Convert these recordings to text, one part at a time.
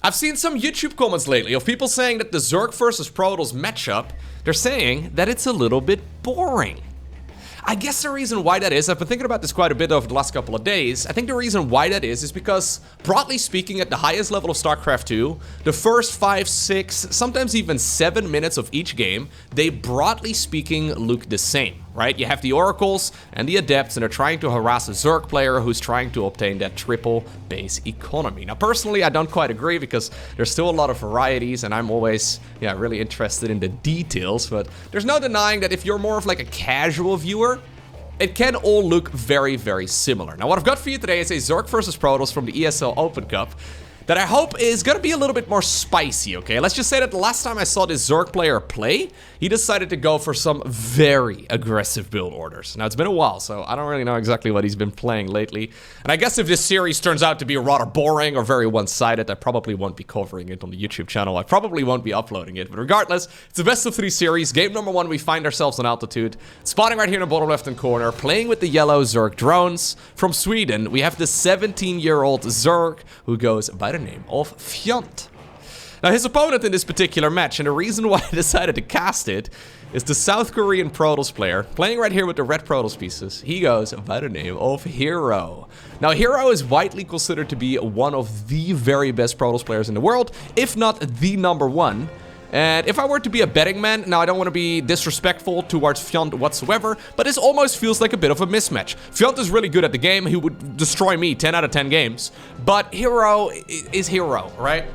I've seen some YouTube comments lately of people saying that the Zerg versus Protoss matchup, they're saying that it's a little bit boring. I guess the reason why that is, I've been thinking about this quite a bit over the last couple of days. I think the reason why that is because, broadly speaking, at the highest level of StarCraft 2, the first 5, 6, sometimes even 7 minutes of each game, they broadly speaking look the same, right? You have the Oracles and the Adepts, and they're trying to harass a Zerg player who's trying to obtain that triple base economy. Now, personally, I don't quite agree because there's still a lot of varieties, and I'm always, really interested in the details, but there's no denying that if you're more of like a casual viewer, it can all look very, very similar. Now, what I've got for you today is a Zerg versus Protoss from the ESL Open Cup that I hope is going to be a little bit more spicy, okay? Let's just say that the last time I saw this Zerg player play, he decided to go for some very aggressive build orders. Now, it's been a while, so I don't really know exactly what he's been playing lately. And I guess if this series turns out to be rather boring or very one-sided, I probably won't be covering it on the YouTube channel. I probably won't be uploading it. But regardless, it's a best of 3 series. Game number 1, we find ourselves on altitude. Spawning right here in the bottom left-hand corner, playing with the yellow Zerg drones. From Sweden, we have the 17-year-old Zerg who goes by the name of Fjant. Now, his opponent in this particular match, and the reason why I decided to cast it, is the South Korean Protoss player, playing right here with the red Protoss pieces. He goes by the name of herO. Now, herO is widely considered to be one of the very best Protoss players in the world, if not the #1. And if I were to be a betting man, now I don't want to be disrespectful towards Fjant whatsoever, but this almost feels like a bit of a mismatch. Fjant is really good at the game, he would destroy me 10 out of 10 games, but herO is herO, right?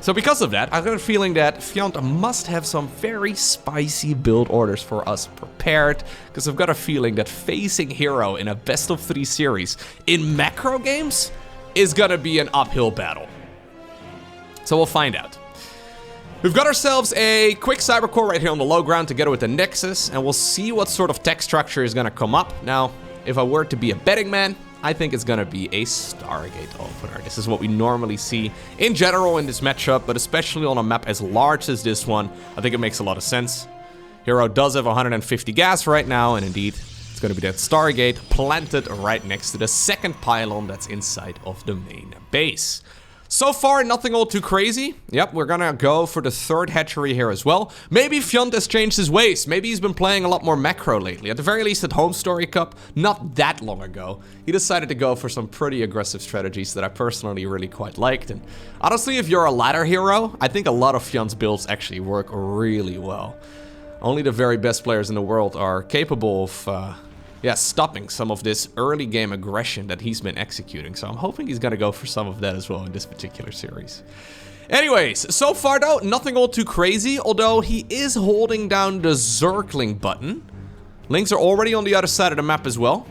So because of that, I've got a feeling that Fjant must have some very spicy build orders for us prepared, because I've got a feeling that facing herO in a best of 3 series in macro games is gonna be an uphill battle. So we'll find out. We've got ourselves a quick cybercore right here on the low ground together with the Nexus, and we'll see what sort of tech structure is gonna come up. Now, if I were to be a betting man, I think it's gonna be a Stargate opener. This is what we normally see in general in this matchup, but especially on a map as large as this one, I think it makes a lot of sense. herO does have 150 gas right now, and indeed, it's gonna be that Stargate planted right next to the second pylon that's inside of the main base. So far, nothing all too crazy. Yep, we're gonna go for the 3rd hatchery here as well. Maybe Fjant has changed his ways. Maybe he's been playing a lot more macro lately. At the very least at Home Story Cup, not that long ago, he decided to go for some pretty aggressive strategies that I personally really quite liked. And honestly, if you're a ladder hero, I think a lot of Fjant's builds actually work really well. Only the very best players in the world are capable of stopping some of this early game aggression that he's been executing. So I'm hoping he's gonna go for some of that as well in this particular series. Anyways, so far though, nothing all too crazy, although he is holding down the Zergling button. Links are already on the other side of the map as well.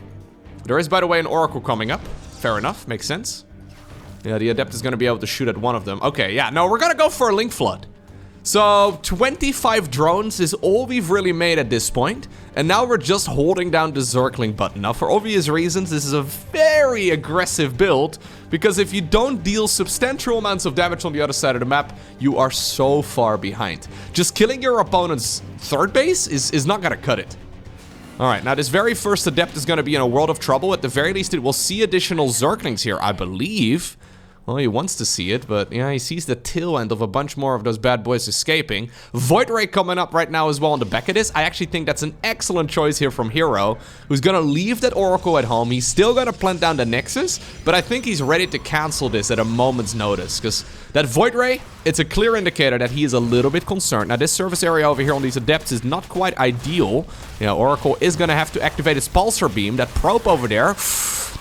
There is, by the way, an Oracle coming up. Fair enough, makes sense. Yeah, the Adept is gonna be able to shoot at one of them. Okay, yeah, no, we're gonna go for a Link Flood. So, 25 drones is all we've really made at this point, and now we're just holding down the Zergling button. Now, for obvious reasons, this is a very aggressive build, because if you don't deal substantial amounts of damage on the other side of the map, you are so far behind. Just killing your opponent's 3rd base is not gonna cut it. Alright, now this very first Adept is gonna be in a world of trouble. At the very least, it will see additional Zerglings here, I believe. Well, he wants to see it, but yeah, he sees the tail end of a bunch more of those bad boys escaping. Void Ray coming up right now as well on the back of this. I actually think that's an excellent choice here from herO, who's gonna leave that Oracle at home. He's still gonna plant down the Nexus, but I think he's ready to cancel this at a moment's notice, because that Void Ray, it's a clear indicator that he is a little bit concerned. Now, this service area over here on these Adepts is not quite ideal. You know, Oracle is gonna have to activate its Pulsar Beam. That probe over there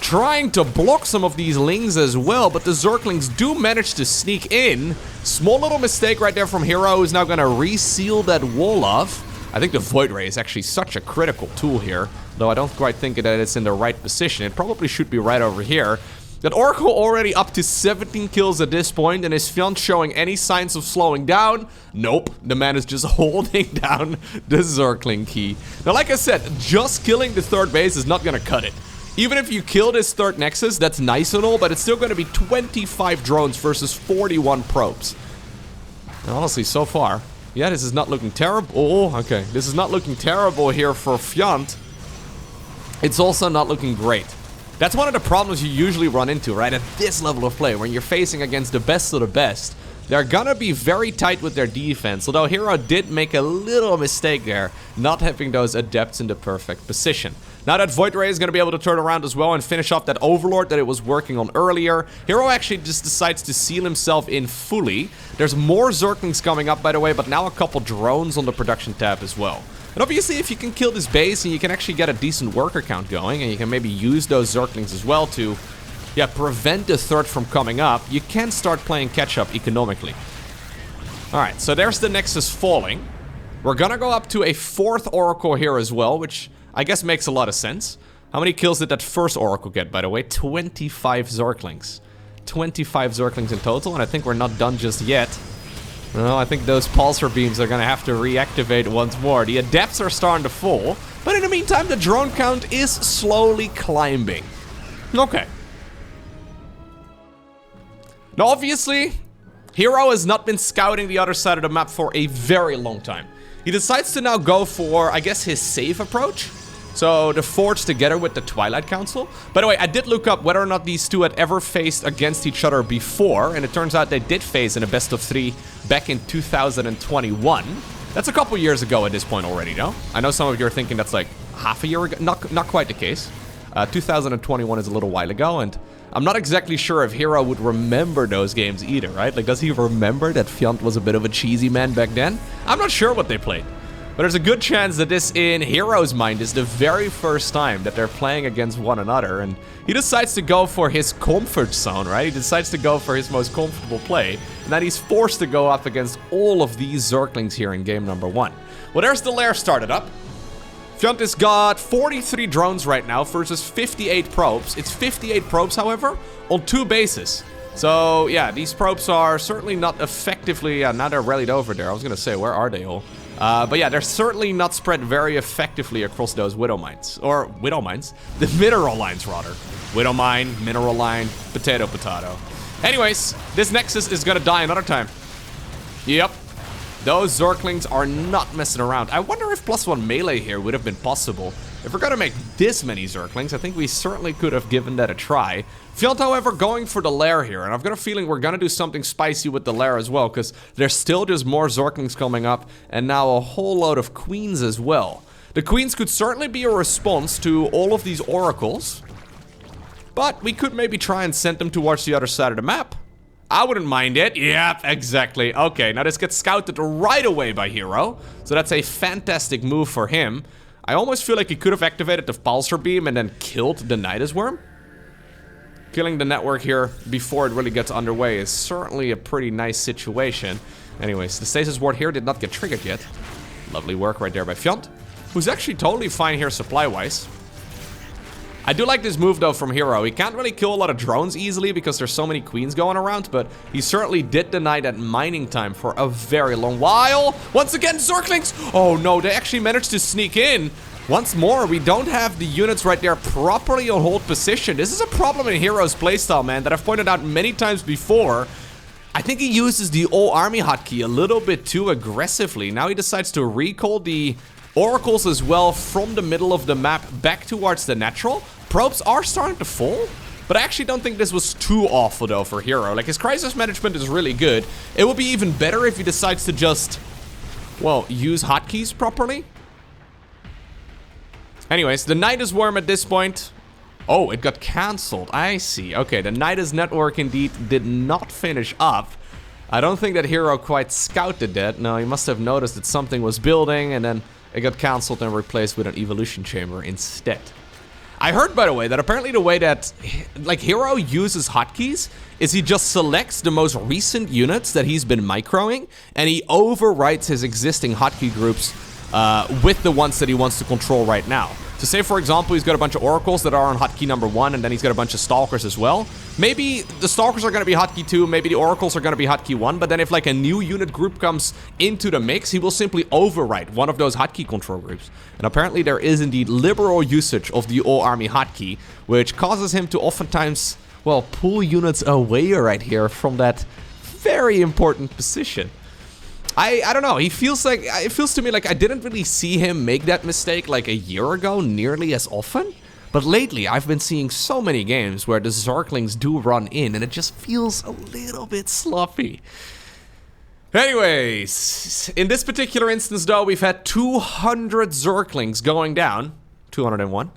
trying to block some of these Lings as well, but the Zerglings do manage to sneak in. Small little mistake right there from herO, who's now gonna reseal that wall off. I think the Void Ray is actually such a critical tool here, though I don't quite think that it's in the right position. It probably should be right over here. That Oracle already up to 17 kills at this point, and is Fjant showing any signs of slowing down? Nope, the man is just holding down the Zergling key. Now, like I said, just killing the 3rd base is not gonna cut it. Even if you kill this 3rd Nexus, that's nice and all, but it's still going to be 25 drones versus 41 probes. And honestly, so far, yeah, this is not looking terrible. Oh, okay. This is not looking terrible here for Fjant. It's also not looking great. That's one of the problems you usually run into, right? At this level of play, when you're facing against the best of the best, they're gonna be very tight with their defense. Although herO did make a little mistake there, not having those adepts in the perfect position. Now that Void Ray is going to be able to turn around as well and finish off that Overlord that it was working on earlier, herO actually just decides to seal himself in fully. There's more Zerglings coming up, by the way, but now a couple drones on the production tab as well. And obviously, if you can kill this base and you can actually get a decent worker count going, and you can maybe use those Zerglings as well to, yeah, prevent the third from coming up, you can start playing catch-up economically. Alright, so there's the Nexus falling. We're gonna go up to a 4th Oracle here as well, which I guess makes a lot of sense. How many kills did that first Oracle get, by the way? 25 Zerglings. 25 Zerglings in total, and I think we're not done just yet. Well, I think those pulsar beams are gonna have to reactivate once more. The adepts are starting to fall, but in the meantime, the drone count is slowly climbing. Okay. Now, obviously, herO has not been scouting the other side of the map for a very long time. He decides to now go for, I guess, his safe approach. So, the Forge together with the Twilight Council. By the way, I did look up whether or not these two had ever faced against each other before, and it turns out they did face in a best of 3 back in 2021. That's a couple years ago at this point already, no? I know some of you are thinking that's like half a year ago. Not quite the case. 2021 is a little while ago, and I'm not exactly sure if herO would remember those games either, right? Like, does he remember that Fjant was a bit of a cheesy man back then? I'm not sure what they played. But there's a good chance that this, in herO's mind, is the very first time that they're playing against one another, and he decides to go for his comfort zone, right? He decides to go for his most comfortable play, and then he's forced to go up against all of these Zerglings here in game number 1. Well, there's the lair started up. Fjant has got 43 drones right now versus 58 probes. It's 58 probes, however, on 2 bases. So, yeah, these probes are certainly not effectively... now they're rallied over there. I was gonna say, where are they all? But yeah, they're certainly not spread very effectively across those Widow Mines. Or, Widow Mines? The Mineral Lines, rather. Widow Mine, Mineral Line, Potato, Potato. Anyways, this Nexus is gonna die another time. Yep. Those Zerglings are not messing around. I wonder if +1 melee here would have been possible. If we're gonna make this many Zerglings, I think we certainly could have given that a try. Fjant, however, going for the lair here, and I've got a feeling we're gonna do something spicy with the lair as well, because there's still just more Zerglings coming up, and now a whole load of queens as well. The queens could certainly be a response to all of these oracles, but we could maybe try and send them towards the other side of the map. I wouldn't mind it. Yep, exactly. Okay, now this gets scouted right away by herO, so that's a fantastic move for him. I almost feel like he could have activated the pulsar beam and then killed the Nidus Worm. Killing the network here before it really gets underway is certainly a pretty nice situation. Anyways, the stasis ward here did not get triggered yet. Lovely work right there by Fjant, who's actually totally fine here supply-wise. I do like this move, though, from herO. He can't really kill a lot of drones easily because there's so many queens going around, but he certainly did deny that mining time for a very long while. Once again, Zerglings! Oh, no, they actually managed to sneak in. Once more, we don't have the units right there properly on hold position. This is a problem in herO's playstyle, man, that I've pointed out many times before. I think he uses the all-army hotkey a little bit too aggressively. Now he decides to recall the oracles as well from the middle of the map back towards the natural. Probes are starting to fall, but I actually don't think this was too awful though for herO. Like, his crisis management is really good. It would be even better if he decides to just, well, use hotkeys properly. Anyways, the Nidus Worm at this point... Oh, it got cancelled. I see. Okay, the Nidus network indeed did not finish up. I don't think that herO quite scouted that. No, he must have noticed that something was building and then it got cancelled and replaced with an evolution chamber instead. I heard, by the way, that apparently the way that, like, herO uses hotkeys is he just selects the most recent units that he's been microing, and he overwrites his existing hotkey groups with the ones that he wants to control right now. So say, for example, he's got a bunch of oracles that are on hotkey number 1, and then he's got a bunch of stalkers as well. Maybe the stalkers are going to be hotkey 2, maybe the oracles are going to be hotkey 1, but then if like a new unit group comes into the mix, he will simply overwrite one of those hotkey control groups. And apparently there is indeed liberal usage of the all-army hotkey, which causes him to oftentimes, well, pull units away right here from that very important position. I don't know, it feels to me like I didn't really see him make that mistake like a year ago nearly as often. But lately, I've been seeing so many games where the Zerglings do run in, and it just feels a little bit sloppy. Anyways, in this particular instance, though, we've had 200 Zerglings going down. 201.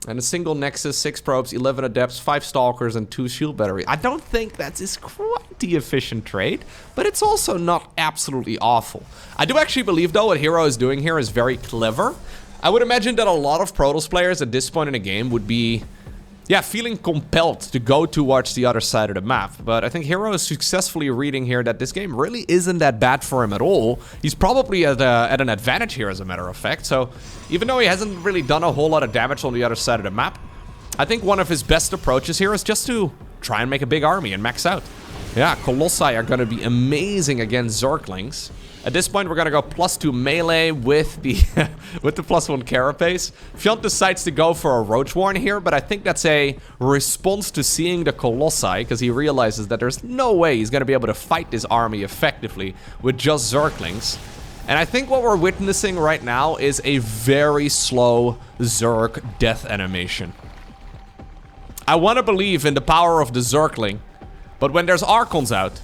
And a single Nexus, 6 probes, 11 Adepts, 5 Stalkers, and 2 Shield Batteries. I don't think that is quite the efficient trade, but it's also not absolutely awful. I do actually believe, though, what herO is doing here is very clever. I would imagine that a lot of Protoss players at this point in the game would be, yeah, feeling compelled to go towards the other side of the map. But I think herO is successfully reading here that this game really isn't that bad for him at all. He's probably at an advantage here, as a matter of fact. So even though he hasn't really done a whole lot of damage on the other side of the map, I think one of his best approaches here is just to try and make a big army and max out. Yeah, Colossi are going to be amazing against Zerglings. At this point, we're going to go +2 melee with the with the +1 carapace. Fjant decides to go for a Roachwarn here, but I think that's a response to seeing the Colossi, because he realizes that there's no way he's going to be able to fight this army effectively with just Zerglings. And I think what we're witnessing right now is a very slow Zerg death animation. I want to believe in the power of the Zergling, but when there's Archons out,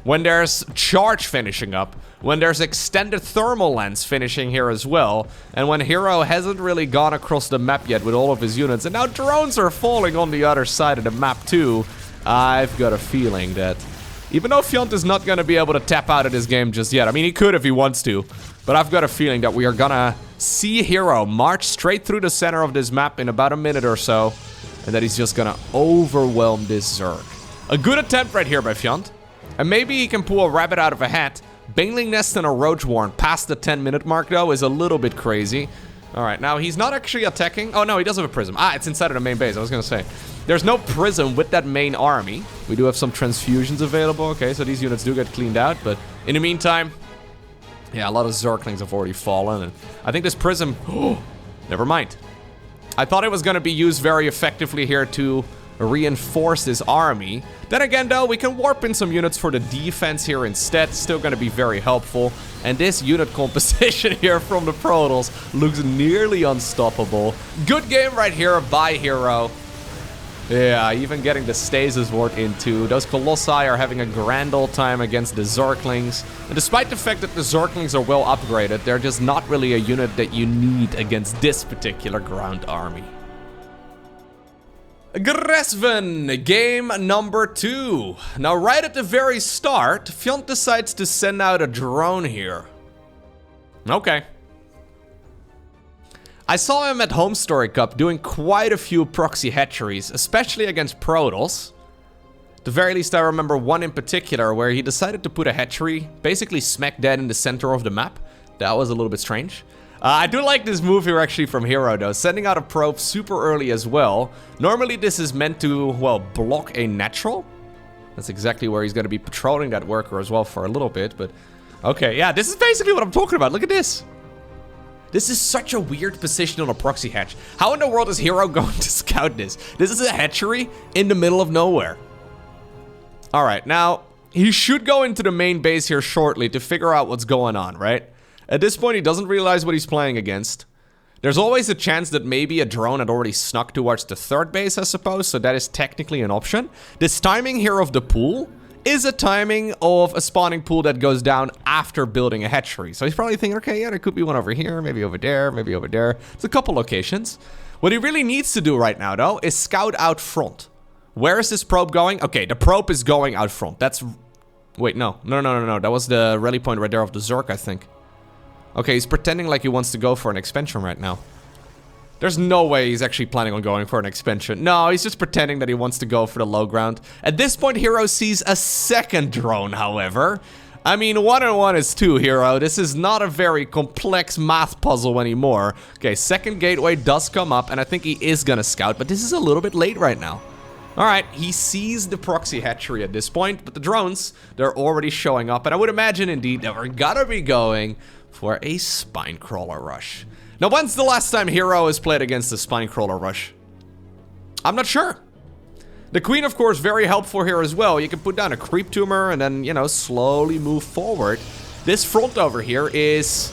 when there's Charge finishing up, when there's extended thermal lens finishing here as well, and when herO hasn't really gone across the map yet with all of his units, and now drones are falling on the other side of the map too, I've got a feeling that even though Fjant is not going to be able to tap out of this game just yet, I mean, he could if he wants to, but I've got a feeling that we are gonna see herO march straight through the center of this map in about a minute or so, and that he's just gonna overwhelm this Zerg. A good attempt right here by Fjant, and maybe he can pull a rabbit out of a hat. Baneling Nest and a Roachwarn past the 10-minute mark, though, is a little bit crazy. Alright, now he's not actually attacking. Oh, no, he does have a Prism. Ah, it's inside of the main base, I was gonna say. There's no Prism with that main army. We do have some transfusions available. Okay, so these units do get cleaned out, but in the meantime, yeah, a lot of Zerglings have already fallen, and I think this Prism... Oh, never mind. I thought it was gonna be used very effectively here to reinforce this army. Then again, though, we can warp in some units for the defense here instead. Still going to be very helpful. And this unit composition here from the Protoss looks nearly unstoppable. Good game right here by herO. Yeah, even getting the Stasis Ward into. Those Colossi are having a grand old time against the Zerglings. And despite the fact that the Zerglings are well upgraded, they're just not really a unit that you need against this particular ground army. Gresven, game number 2. Now, right at the very start, Fjant decides to send out a drone here. Okay. I saw him at Home Story Cup doing quite a few proxy hatcheries, especially against Protoss. At the very least, I remember one in particular where he decided to put a hatchery basically smack dead in the center of the map. That was a little bit strange. I do like this move here actually from herO though, sending out a probe super early as well. Normally this is meant to, well, block a natural. That's exactly where he's going to be patrolling that worker as well for a little bit, but... Okay, yeah, this is basically what I'm talking about. Look at this. This is such a weird position on a proxy hatch. How in the world is herO going to scout this? This is a hatchery in the middle of nowhere. Alright, now, he should go into the main base here shortly to figure out what's going on, right? At this point, he doesn't realize what he's playing against. There's always a chance that maybe a drone had already snuck towards the third base, I suppose, so that is technically an option. This timing here of the pool is a timing of a spawning pool that goes down after building a hatchery. So he's probably thinking, okay, yeah, there could be one over here, maybe over there, maybe over there. It's a couple locations. What he really needs to do right now, though, is scout out front. Where is this probe going? Okay, the probe is going out front. That's... Wait, no. No. That was the rally point right there of the Zerg, I think. Okay, he's pretending like he wants to go for an expansion right now. There's no way he's actually planning on going for an expansion. No, he's just pretending that he wants to go for the low ground. At this point, herO sees a second drone, however. I mean, 1 and 1 is 2, herO. This is not a very complex math puzzle anymore. Okay, second gateway does come up, and I think he is gonna scout, but this is a little bit late right now. Alright, he sees the proxy hatchery at this point, but the drones, they're already showing up, and I would imagine, indeed, that we're gonna be going for a Spinecrawler rush. Now, when's the last time herO has played against a Spinecrawler rush? I'm not sure. The Queen, of course, very helpful here as well. You can put down a Creep Tumor and then, you know, slowly move forward. This front over here is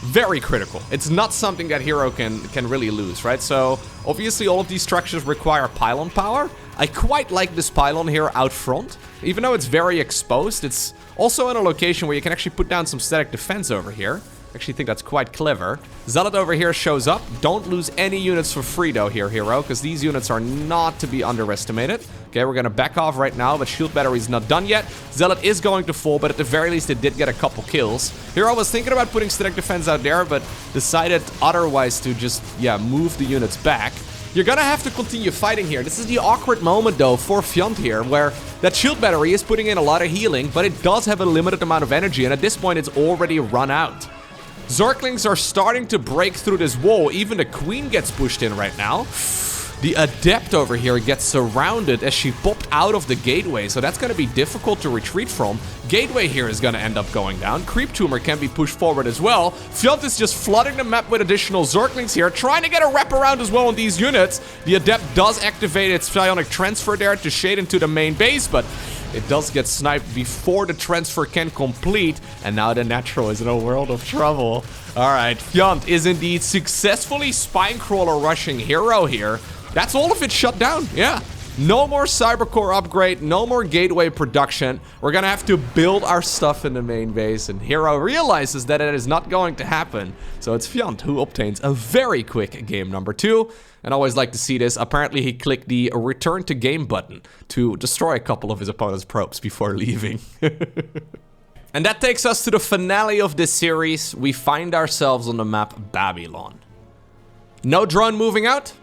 Very critical. It's not something that herO can really lose, right? So, obviously all of these structures require pylon power. I quite like this pylon here out front. Even though it's very exposed, it's also in a location where you can actually put down some static defense over here. I actually think that's quite clever. Zealot over here shows up. Don't lose any units for free though here, herO, because these units are not to be underestimated. Okay, we're gonna back off right now, but shield battery's not done yet. Zealot is going to fall, but at the very least it did get a couple kills. herO was thinking about putting static defense out there, but decided otherwise to just, yeah, move the units back. You're gonna have to continue fighting here. This is the awkward moment though for Fjant here, where that shield battery is putting in a lot of healing, but it does have a limited amount of energy, and at this point it's already run out. Zerglings are starting to break through this wall. Even the queen gets pushed in right now. The adept over here gets surrounded as she popped out of the gateway, so that's going to be difficult to retreat from. Gateway here is going to end up going down. Creep tumor can be pushed forward as well. Fjant is just flooding the map with additional Zerglings here, trying to get a wraparound as well on these units. The adept does activate its psionic transfer there to shade into the main base, but it does get sniped before the transfer can complete, and now the natural is in a world of trouble. Alright, Fjant is indeed successfully spine-crawler rushing herO here. That's all of it shut down, yeah. No more cybercore upgrade, no more gateway production. We're gonna have to build our stuff in the main base, and herO realizes that it is not going to happen. So it's Fjant who obtains a very quick game number 2. And I always like to see this. Apparently he clicked the return to game button to destroy a couple of his opponent's probes before leaving. And that takes us to the finale of this series. We find ourselves on the map Babylon. No drone moving out?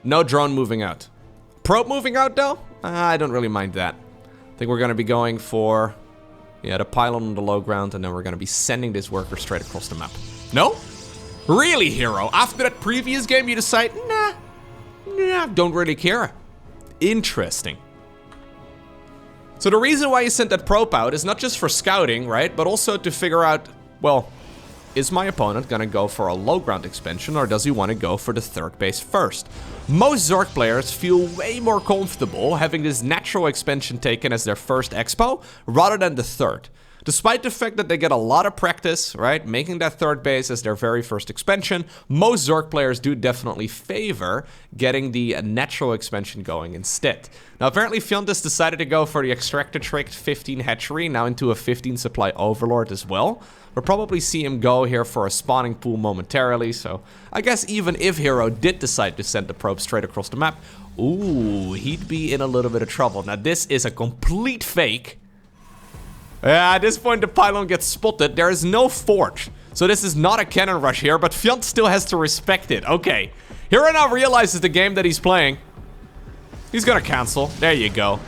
No drone moving out. Probe moving out though? I don't really mind that. I think we're gonna be going for, yeah, the pylon on the low ground, and then we're gonna be sending this worker straight across the map. No? Really, herO? After that previous game you decide, nah, don't really care. Interesting. So the reason why you sent that probe out is not just for scouting, right? But also to figure out, well, is my opponent gonna go for a low ground expansion, or does he want to go for the third base first? Most Zerg players feel way more comfortable having this natural expansion taken as their first expo rather than the third. Despite the fact that they get a lot of practice, right, making that third base as their very first expansion, most Zerg players do definitely favor getting the natural expansion going instead. Now, apparently Fjant has decided to go for the extractor tricked 15 hatchery, now into a 15 supply overlord as well. We'll probably see him go here for a spawning pool momentarily, so I guess even if herO did decide to send the probe straight across the map, ooh, he'd be in a little bit of trouble. Now, this is a complete fake. Yeah, at this point the pylon gets spotted. There is no forge, so this is not a cannon rush here, but Fjant still has to respect it. Okay, herO now realizes the game that he's playing. He's gonna cancel. There you go.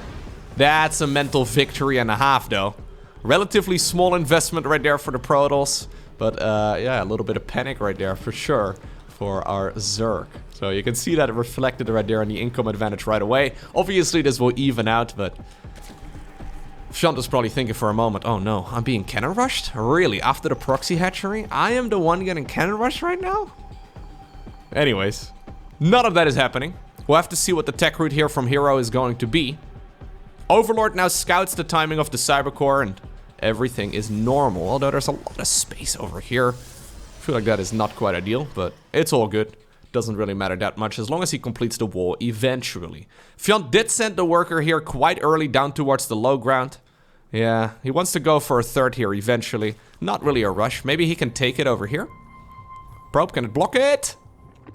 That's a mental victory and a half though. Relatively small investment right there for the Protoss, but yeah, a little bit of panic right there for sure for our Zerg. So you can see that reflected right there on the income advantage right away. Obviously this will even out, but Fjant is probably thinking for a moment, oh no, I'm being cannon rushed? Really? After the proxy hatchery? I am the one getting cannon rushed right now? Anyways, none of that is happening. We'll have to see what the tech route here from herO is going to be. Overlord now scouts the timing of the cybercore, and everything is normal. Although there's a lot of space over here. I feel like that is not quite ideal, but it's all good. Doesn't really matter that much as long as he completes the wall eventually. Fjant did send the worker here quite early down towards the low ground. Yeah, he wants to go for a third here eventually. Not really a rush. Maybe he can take it over here. Probe, can it block it?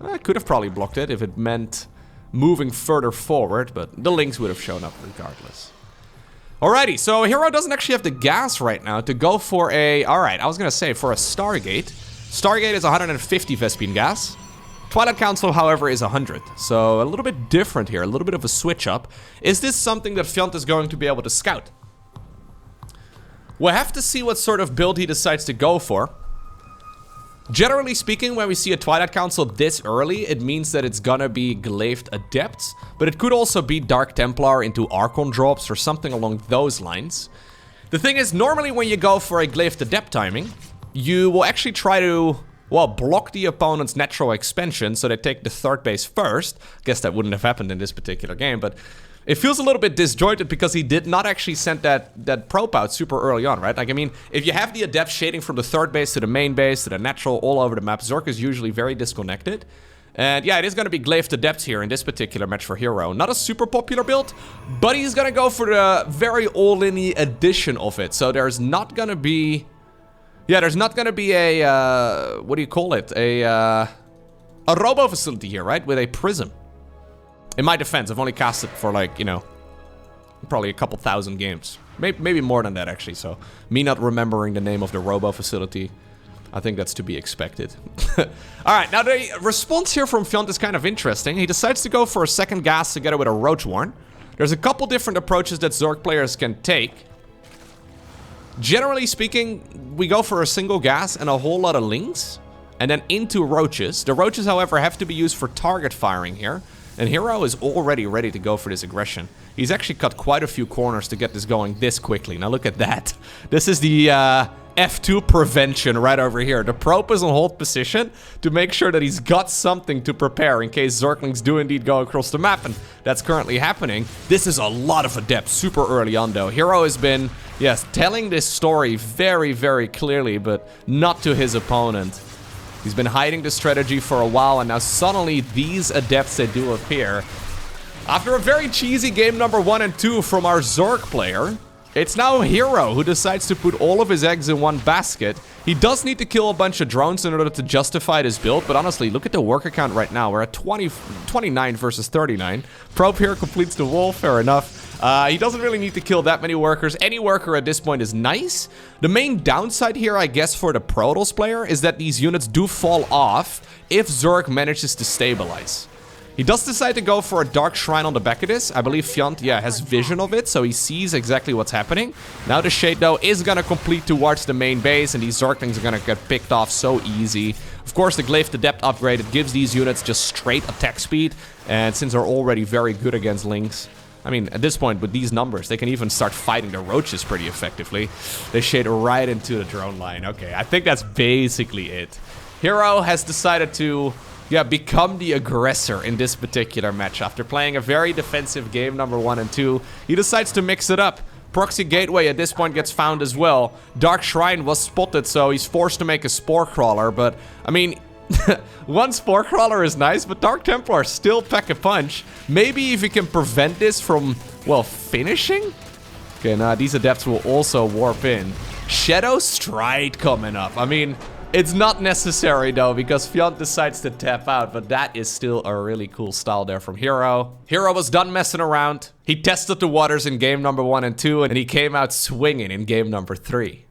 I could have probably blocked it if it meant moving further forward, but the links would have shown up regardless. Alrighty, so herO doesn't actually have the gas right now to go for a... Alright, I was gonna say for a Stargate. Stargate is 150 Vespene gas. Twilight Council, however, is 100. So a little bit different here, a little bit of a switch up. Is this something that Fjant is going to be able to scout? We'll have to see what sort of build he decides to go for. Generally speaking, when we see a Twilight Council this early, it means that it's gonna be Glaived Adepts, but it could also be Dark Templar into Archon drops or something along those lines. The thing is, normally when you go for a Glaived Adept timing, you will actually try to, well, block the opponent's natural expansion so they take the third base first. I guess that wouldn't have happened in this particular game, but It feels a little bit disjointed because he did not actually send that probe out super early on, right? Like, I mean, if you have the adept shading from the third base to the main base to the natural all over the map, Zerg is usually very disconnected. And yeah, it is going to be Glaive Adept here in this particular match for herO. Not a super popular build, but he's going to go for the very all-in-y edition of it. So there's not going to be... Yeah, there's not going to be a... what do you call it? A robo facility here, right? With a prism. In my defense, I've only cast it for like, you know, probably a couple thousand games. Maybe more than that, actually. So, me not remembering the name of the robo facility, I think that's to be expected. Alright, now the response here from Fjant is kind of interesting. He decides to go for a second gas together with a Roach Warren. There's a couple different approaches that Zerg players can take. Generally speaking, we go for a single gas and a whole lot of links. And then into roaches. The roaches, however, have to be used for target firing here. And herO is already ready to go for this aggression. He's actually cut quite a few corners to get this going this quickly. Now look at that. This is the F2 prevention right over here. The probe is on hold position to make sure that he's got something to prepare in case Zerglings do indeed go across the map. And that's currently happening. This is a lot of adept super early on though. herO has been, yes, telling this story very, very clearly, but not to his opponent. He's been hiding the strategy for a while, and now suddenly these adepts that do appear. After a very cheesy game number 1 and 2 from our Zerg player, it's now herO who decides to put all of his eggs in one basket. He does need to kill a bunch of drones in order to justify this build, but honestly, look at the worker count right now. We're at 29 versus 39. Probe here completes the wall, fair enough. He doesn't really need to kill that many workers. Any worker at this point is nice. The main downside here, I guess, for the Protoss player is that these units do fall off if Zerg manages to stabilize. He does decide to go for a Dark Shrine on the back of this. I believe Fjant, yeah, has vision of it, so he sees exactly what's happening. Now the Shade, though, is going to complete towards the main base, and these Zerglings are going to get picked off so easy. Of course, the Glaive Adept upgrade, it gives these units just straight attack speed, and since they're already very good against Lynx, I mean, at this point, with these numbers, they can even start fighting the roaches pretty effectively. They shade right into the drone line. Okay, I think that's basically it. herO has decided to, yeah, become the aggressor in this particular match. After playing a very defensive game number 1 and 2, he decides to mix it up. Proxy Gateway at this point gets found as well. Dark Shrine was spotted, so he's forced to make a Spore Crawler, but, I mean... One Spore Crawler is nice, but Dark Templars still pack a punch. Maybe if you can prevent this from, well, finishing? Okay, now these adepts will also warp in. Shadow Stride coming up. I mean, it's not necessary though, because Fjant decides to tap out, but that is still a really cool style there from herO. herO was done messing around. He tested the waters in game number 1 and 2, and he came out swinging in game number 3.